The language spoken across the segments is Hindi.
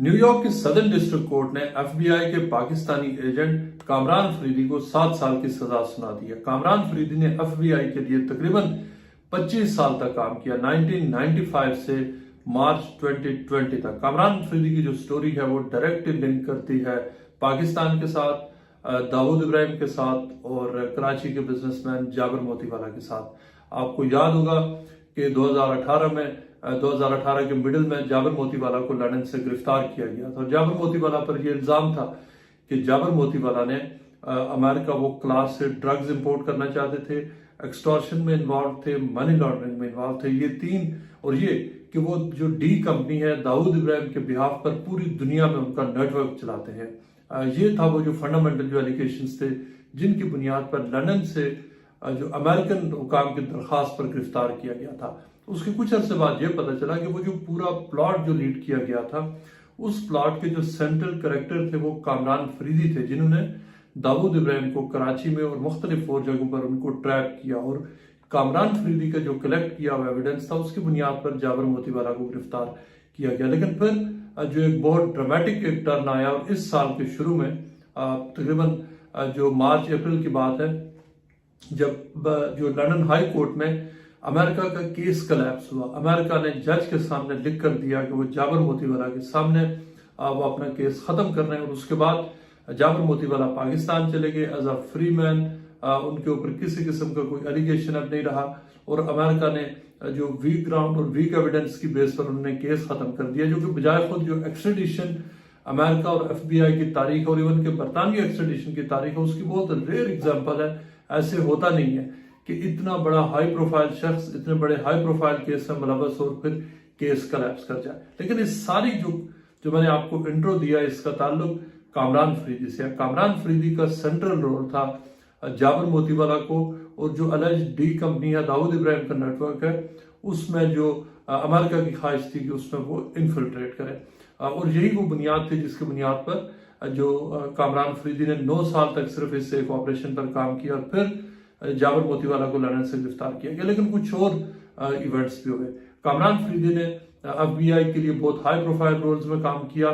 न्यूयॉर्क की सदर्न डिस्ट्रिक्ट कोर्ट ने एफबीआई के पाकिस्तानी एजेंट कामरान फरीदी को 7 साल की सजा सुना दी है। कामरान फरीदी ने एफबीआई के लिए तकरीबन 25 साल तक काम किया, 1995 से मार्च 2020 तक। कामरान फरीदी की जो स्टोरी है वो डायरेक्ट लिंक करती है पाकिस्तान के साथ, दाऊद इब्राहिम के साथ और कराची के बिजनेसमैन जाबिर मोतीवाला के साथ। आपको याद होगा कि 2018 के मिडिल में जाबिर मोतीवाला को लंदन से गिरफ्तार किया गया था। जाबिर मोतीवाला पर यह इल्जाम था कि जाबिर मोतीवाला ने अमेरिका वो क्लास से ड्रग्स इंपोर्ट करना चाहते थे, एक्सटॉर्शन में इन्वॉल्व थे, मनी लॉन्ड्रिंग में इन्वॉल्व थे। ये तीन, और ये कि वो जो डी कंपनी है दाऊद इब्राहिम के बिहाफ पर पूरी दुनिया में उनका नेटवर्क चलाते हैं। ये था वो जो फंडामेंटल जो एलिगेशंस थे जिनकी बुनियाद पर लंदन से जो अमेरिकन हुकाम की दरखास्त पर गिरफ्तार किया गया था। उसके कुछ अरसे बाद यह पता चला कि वो जो पूरा प्लॉट जो लीड किया गया था, उस प्लॉट के जो सेंट्रल कैरेक्टर थे वो कामरान फरीदी थे, जिन्होंने दाऊद इब्राहिम को कराची में और मुख्तलिफ और जगहों पर उनको ट्रैप किया और कामरान फरीदी का जो कलेक्ट किया हुआ एविडेंस था उसकी बुनियाद पर जाबिर मोतीवाला को गिरफ्तार किया गया। लेकिन फिर जो एक बहुत ड्रामेटिक एक टर्न आया और इस साल के शुरू में तकरीबन जो मार्च अप्रैल की बात है, जब जो लंदन हाई कोर्ट में अमेरिका का केस कोलैप्स हुआ। अमेरिका ने जज के सामने लिख कर दिया कि वो जाबिर मोतीवाला के सामने वो अपना केस खत्म कर रहे हैं और उसके बाद जाबिर मोतीवाला पाकिस्तान चले गए एज अ फ्री मैन। उनके ऊपर किसी किस्म का कोई एलिगेशन अब नहीं रहा और अमेरिका ने जो वीक ग्राउंड और वीक एविडेंस की बेस पर उन्होंने केस खत्म कर दिया, जो कि बजाय खुद जो एक्सट्रेडिशन अमेरिका और एफबीआई की तारीख और इवन के बरतानवी एक्सट्रेडिशन की तारीख है उसकी बहुत रेयर एग्जाम्पल है। ऐसे होता नहीं है कि इतना बड़ा हाई प्रोफाइल शख्स इतने बड़े हाई प्रोफाइल केस में मुलव्वस और फिर केस कोलैप्स कर जाए। लेकिन इस सारी जो मैंने आपको इंट्रो दिया इसका ताल्लुक कामरान फरीदी से। कामरान फरीदी का सेंट्रल रोल था जाबिर मोतीवाला को और जो अलज डी कंपनी है दाऊद इब्राहिम का नेटवर्क है उसमें जो अमेरिका की ख्वाहिश थी कि उसमें वो इन्फिल्ट्रेट करे और यही वो बुनियाद थी जिसकी बुनियाद पर जो कामरान फरीदी ने 9 साल तक सिर्फ इस एक ऑपरेशन पर काम किया और फिर जाबिर मोतीवाला को लंदन से गिरफ्तार किया गया। लेकिन कुछ और इवेंट्स भी हुए। कामरान फरीदी ने एफबीआई के लिए बहुत हाई प्रोफाइल रोल्स में काम किया।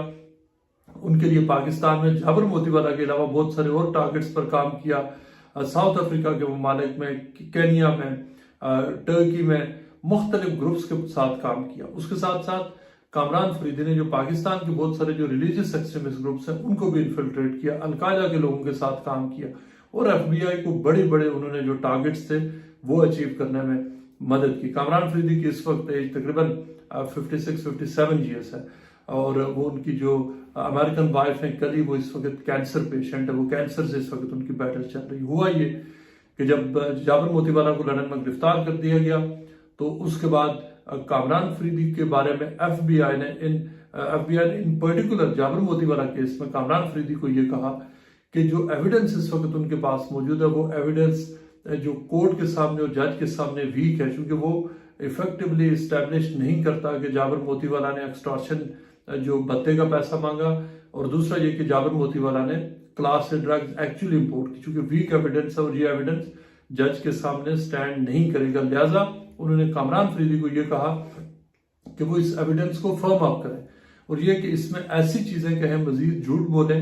उनके लिए पाकिस्तान में जाबिर मोतीवाला के अलावा बहुत सारे और टारगेट्स पर काम किया। साउथ अफ्रीका के ममालिक में, केनिया में, टर्की में मुख्तलिफ ग्रुप्स के साथ काम किया। उसके साथ साथ कामरान फरीदी ने जो पाकिस्तान के बहुत सारे जो रिलीजियस एक्सट्रीमिस्ट ग्रुप्स हैं उनको भी इन्फिल्ट्रेट किया, अलकायदा के लोगों के साथ काम किया और एफबीआई को बड़े बड़े उन्होंने जो टारगेट्स थे वो अचीव करने में मदद की। कामरान फरीदी की इस वक्त एज तकरीबन 56-57 ईयर्स है और वो उनकी जो अमेरिकन वाइफ है कली, वो इस वक्त कैंसर पेशेंट है। वो कैंसर से इस वक्त उनकी बैटल चल रही। हुआ ये कि जब जाबिर मोतीवाला को लंदन में गिरफ्तार कर दिया गया तो उसके बाद कामरान फरीदी के बारे में एफबीआई ने इन पर्टिकुलर जाबिर मोतीवाला केस में कामरान फरीदी को ये कहा कि जो एविडेंस इस वक्त उनके पास मौजूद है वो एविडेंस जो कोर्ट के सामने और जज के सामने वीक है, क्योंकि वो इफेक्टिवली इस्टेब्लिश नहीं करता कि जाबिर मोतीवाला ने एक्सटॉर्शन जो भत्ते का पैसा मांगा और दूसरा ये कि जाबिर मोतीवाला ने क्लास से ड्रग्स एक्चुअली इंपोर्ट की। चूंकि वीक एविडेंस है और ये एविडेंस जज के सामने स्टैंड नहीं करेगा, लिहाजा उन्होंने कामरान फरीदी को ये कहा कि वो इस एविडेंस को फर्म अप करें और ये कि इसमें ऐसी चीजें कहें, मजीद झूठ बोले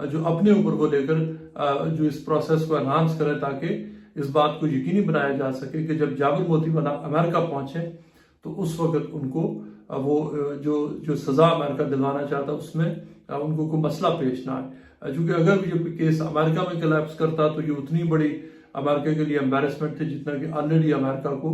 जो अपने ऊपर वो लेकर जो इस प्रोसेस को एनहांस करें ताकि इस बात को यकीनी बनाया जा सके कि जब जाबिर मोतीवाला अमेरिका पहुंचे तो उस वक्त उनको वो जो सजा अमेरिका दिलवाना चाहता उसमें उनको कोई मसला पेश ना आए। क्योंकि अगर ये केस अमेरिका में कोलैप्स करता तो ये उतनी बड़ी अमेरिका के लिए एम्बेरसमेंट थी जितना कि ऑलरेडी अमेरिका को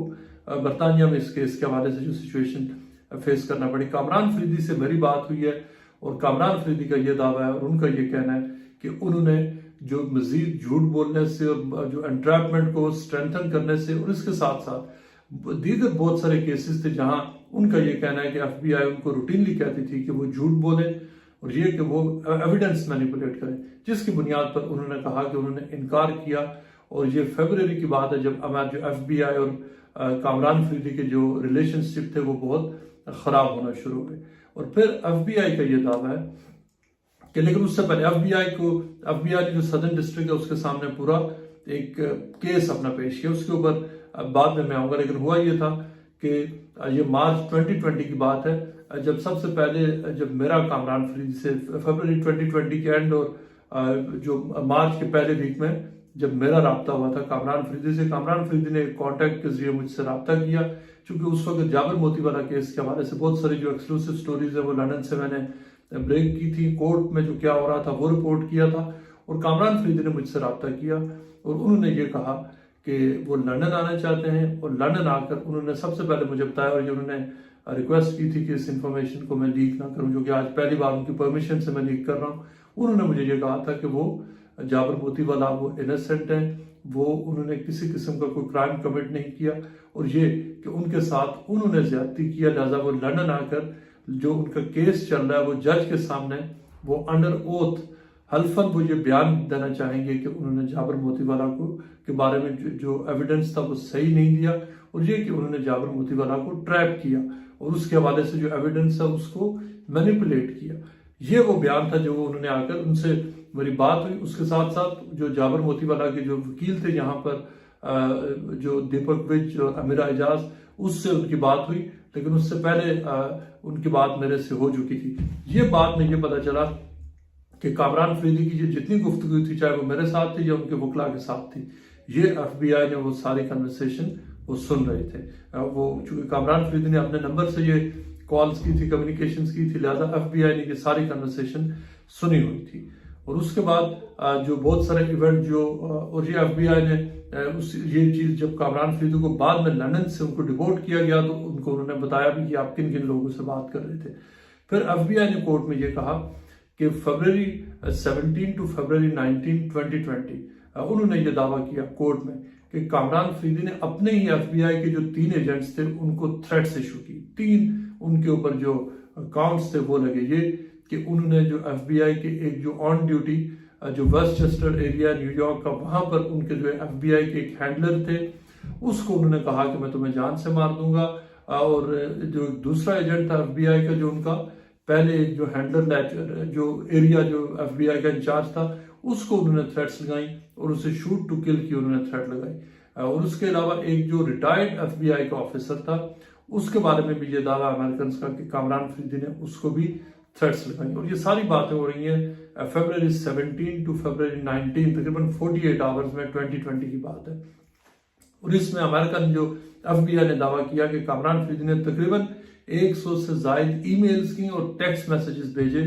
बरतानिया में इस केस के हवाले से जो सिचुएशन फेस करना पड़ी। कामरान फरीदी से मेरी बात हुई है और कामरान फरीदी का ये दावा है और उनका ये कहना है कि उन्होंने जो मजीद झूठ बोलने से और जो एंट्रैपमेंट को स्ट्रेंथन करने से और इसके साथ साथ दीगर बहुत सारे केसेस थे जहां उनका ये कहना है कि एफबीआई उनको रूटीनली कहती थी कि वो झूठ बोले और ये कि वो एविडेंस मैनिपुलेट करें, जिसकी बुनियाद पर उन्होंने कहा कि उन्होंने इनकार किया। और ये फरवरी की बात है जब जो एफबीआई और कामरान फरीदी के जो रिलेशनशिप थे वो बहुत खराब होना शुरू हो गए। और फिर एफबीआई का ये दावा है कि लेकिन उससे पहले एफबीआई ने जो सदर्न डिस्ट्रिक्ट है उसके सामने पूरा एक केस अपना पेश किया, उसके ऊपर बाद में मैं आऊंगा। लेकिन हुआ ये था कि ये मार्च 2020 की बात है जब सबसे पहले जब मेरा कामरान फरीदी से फरवरी 2020 के एंड और जो मार्च के पहले वीक में जब मेरा राब्ता हुआ था कामरान फरीदी से, कामरान फरीदी ने कॉन्टैक्ट के जरिए मुझसे राब्ता किया, क्योंकि उस वक्त जाबिर मोतीवाला केस के हवाले से बहुत सारी जो एक्सक्लूसिव स्टोरीज है वो लंदन से मैंने ब्रेक की थी। कोर्ट में जो क्या हो रहा था वो रिपोर्ट किया था, और कामरान फरीदी ने मुझसे राब्ता किया और उन्होंने ये कहा कि वो लंदन आना चाहते हैं, और लंदन आकर उन्होंने सबसे पहले मुझे बताया, और ये उन्होंने रिक्वेस्ट की थी कि इस इंफॉर्मेशन को मैं लीक ना करूं, जो कि आज पहली बार उनकी परमिशन से मैं लीक कर रहा हूं। उन्होंने मुझे ये कहा था कि वो जाबिर मोतीवाला वो इनोसेंट हैं, वो उन्होंने किसी किस्म का कोई क्राइम कमिट नहीं किया, और ये कि उनके साथ उन्होंने ज्यादती किया, लिहाजा वो लंदन आकर जो उनका केस चल रहा है वो जज के सामने वो अंडर ओथ हल्फन वो ये बयान देना चाहेंगे कि उन्होंने जाबिर मोतीवाला को के बारे में जो एविडेंस था वो सही नहीं दिया, और ये कि उन्होंने जाबिर मोतीवाला को ट्रैप किया और उसके हवाले से जो एविडेंस है उसको मैनिपुलेट किया। ये वो बयान था जो उन्होंने आकर उनसे मेरी बात हुई। उसके साथ साथ जो जाबिर मोतीवाला के जो वकील थे यहाँ पर जो दीपक विज और अमीरा एजाज, उससे उनकी बात हुई, लेकिन उससे पहले उनकी बात मेरे से हो चुकी थी। ये बात में ये पता चला कि कामरान फरीदी की जितनी गुफ्तगू थी, चाहे वो मेरे साथ थी या उनके वकला के साथ थी, ये FBI ने वो सारी कन्वर्सेशन वो सुन रहे थे। वो चूंकि कामरान फरीदी ने अपने नंबर से ये कॉल्स की थी, कम्युनिकेशंस की थी, लिहाजा FBI ने ये सारी कन्वर्सेशन सुनी हुई थी। और उसके बाद जो बहुत सारे इवेंट जो और ये FBI ने ये चीज जब कामरान फरीदी को बाद में लंदन से उनको डिपोर्ट किया गया तो उनको उन्होंने बताया भी कि आप किन किन लोगों से बात कर रहे थे। फिर FBI ने कोर्ट में ये कहा कि फरवरी 17 टू फरवरी 19, 2020 उन्होंने ये दावा किया कोर्ट में कि कामरान फरीदी ने अपने ही FBI के जो 3 एजेंट्स थे उनको थ्रेट्स इशू की। 3 उनके ऊपर जो अकाउंट्स थे वो लगे, ये कि उन्होंने जो FBI के एक जो ऑन ड्यूटी जो वेस्टचेस्टर एरिया न्यूयॉर्क का, वहां पर उनके जो FBI के एक हैंडलर थे उसको उन्होंने कहा कि मैं तुम्हें जान से मार दूंगा। और जो दूसरा एजेंट था FBI का, जो उनका पहले जो हैंडलर जो एरिया जो FBI का इंचार्ज था, उसको उन्होंने थ्रेट्स लगाई और उसे शूट टू किल की उन्होंने थ्रेट लगाई। और उसके अलावा एक जो रिटायर्ड FBI का ऑफिसर था उसके बारे में भी ये दावा अमेरिकन का कि कामरान फरीदी ने उसको भी थ्रेट्स लगाई। और ये सारी बातें हो रही हैं फरवरी 17 टू फरवरी 19, तकरीबन 48 आवर्स में 2020 की बात है। और इसमें अमेरिकन जो FBI ने दावा किया कि कामरान फरीदी ने तकरीबन 100 से ज्यादा ईमेल्स की और टेक्स्ट मैसेजेस भेजे,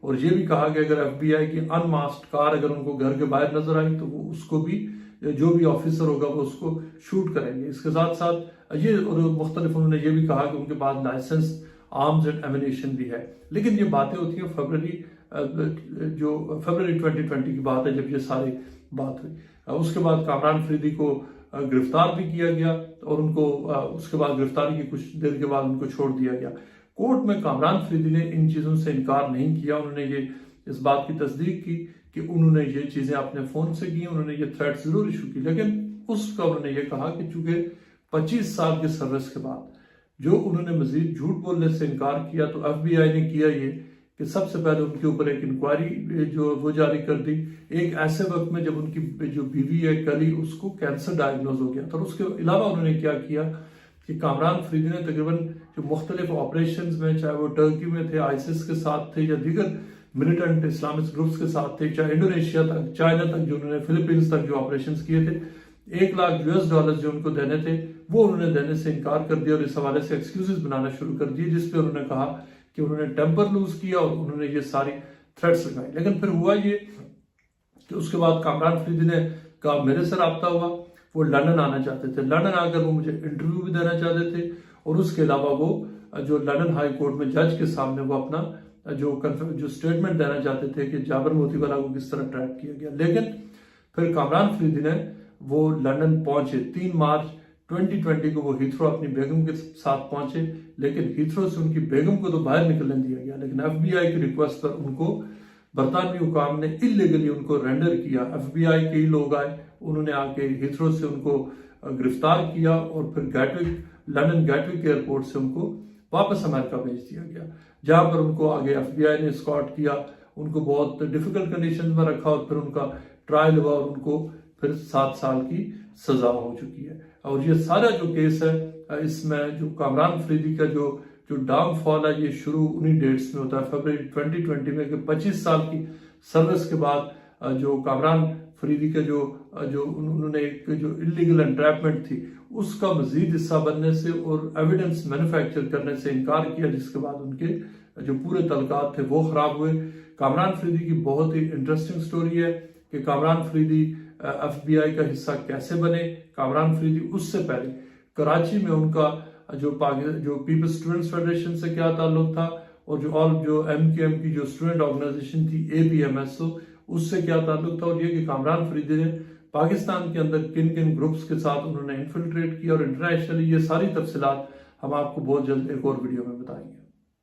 और ये भी कहा कि अगर FBI की अनमास्क्ड कार अगर उनको घर के बाहर नजर आई तो वो उसको भी जो भी ऑफिसर होगा वो उसको शूट करेंगे। इसके साथ साथ ये और मुख्तलिफ उन्होंने ये भी कहा कि उनके पास लाइसेंस आर्म्स एंड एमिनेशन भी है। लेकिन ये बातें होती हैं फरवरी 2020 की बात है जब ये सारी बात हुई। उसके बाद कामरान फरीदी को गिरफ्तार भी किया गया और उनको उसके बाद गिरफ्तारी की कुछ देर के बाद उनको छोड़ दिया गया। कोर्ट में कामरान फरीदी ने इन चीजों से इनकार नहीं किया। उन्होंने ये इस बात की तस्दीक की कि उन्होंने ये चीजें अपने फोन से की, उन्होंने ये थ्रेट जरूर इशू की, लेकिन उसका उन्होंने ये कहा कि चूंकि 25 साल के सर्विस के बाद जो उन्होंने मजीद झूठ बोलने से इनकार किया, तो FBI ने किया ये कि सबसे पहले उनके ऊपर एक इंक्वायरी जो वो जारी कर दी, एक ऐसे वक्त में जब उनकी जो बीवी है कली उसको कैंसर डायग्नोज हो गया था। और उसके अलावा उन्होंने क्या किया कि कामरान फरीदी ने तकरीबन जो मुख्तलिफ ऑपरेशन में, चाहे वो टर्की में थे, आईसिस के साथ थे, या दीगर मिलिटेंट इस्लामिक ग्रुप्स के साथ थे, चाहे इंडोनेशिया तक, चाइना तक, जो उन्होंने फिलीपींस तक जो ऑपरेशन किए थे, $1 लाख जो उनको देने थे वो उन्होंने देने से इनकार कर दिया और इस हवाले से एक्सक्यूजेस बनाना शुरू कर दिए, जिसपे उन्होंने कहा कि उन्होंने टेम्पर लूज किया और उन्होंने ये सारी थ्रेट्स लगाई। लेकिन फिर हुआ ये कि उसके बाद कामरान फरीदी ने कहा मेरे से राब्ता हुआ, वो लंदन आना चाहते थे, लंदन आकर वो मुझे इंटरव्यू भी देना चाहते थे, और उसके अलावा वो जो लंदन हाई कोर्ट में जज के सामने वो अपना जो स्टेटमेंट देना चाहते थे कि जाबिर मोतीवाला को किस तरह ट्रैप किया गया। लेकिन फिर कामरान फरीदी ने वो लंदन पहुंचे 3 मार्च 2020 को, वो हीथ्रो अपनी बेगम के साथ पहुंचे, लेकिन हीथ्रो से उनकी बेगम को तो बाहर निकलने दिया गया, लेकिन FBI की रिक्वेस्ट पर उनको बरतानवी हुकाम ने इलीगली उनको रेंडर किया। FBI के ही लोग आए, उन्होंने आके हीथ्रो से उनको गिरफ्तार किया और फिर लंदन गैटविक एयरपोर्ट से उनको वापस अमेरिका भेज दिया गया, जहां पर उनको आगे FBI ने स्कॉट किया, उनको बहुत डिफिकल्ट कंडीशन में रखा और फिर उनका ट्रायल हुआ और उनको फिर 7 साल की सजा हो चुकी है। और ये सारा जो केस है इसमें जो कामरान फरीदी का जो जो डाउनफॉल है ये शुरू उन्हीं डेट्स में होता है, फरवरी 2020 में, कि 25 साल की सर्विस के बाद जो कामरान फरीदी का जो उन्होंने एक जो इलीगल एंट्रैपमेंट थी उसका मजीद हिस्सा बनने से और एविडेंस मैन्युफैक्चर करने से इनकार किया, जिसके बाद उनके जो पूरे तलकात थे वो खराब हुए। कामरान फरीदी की बहुत ही इंटरेस्टिंग स्टोरी है कि कामरान फरीदी FBI का हिस्सा कैसे बने। कामरान फरीदी उससे पहले कराची में उनका जो पीपल्स स्टूडेंट्स फेडरेशन से क्या ताल्लुक था, और जो MQM की जो स्टूडेंट ऑर्गेनाइजेशन थी APMSO उससे क्या ताल्लुक था, और ये कि कामरान फरीदी ने पाकिस्तान के अंदर किन किन ग्रुप्स के साथ उन्होंने इन्फिल्ट्रेट किया और इंटरनेशनली, ये सारी तफसीलात हम आपको बहुत जल्द एक और वीडियो में बताएंगे।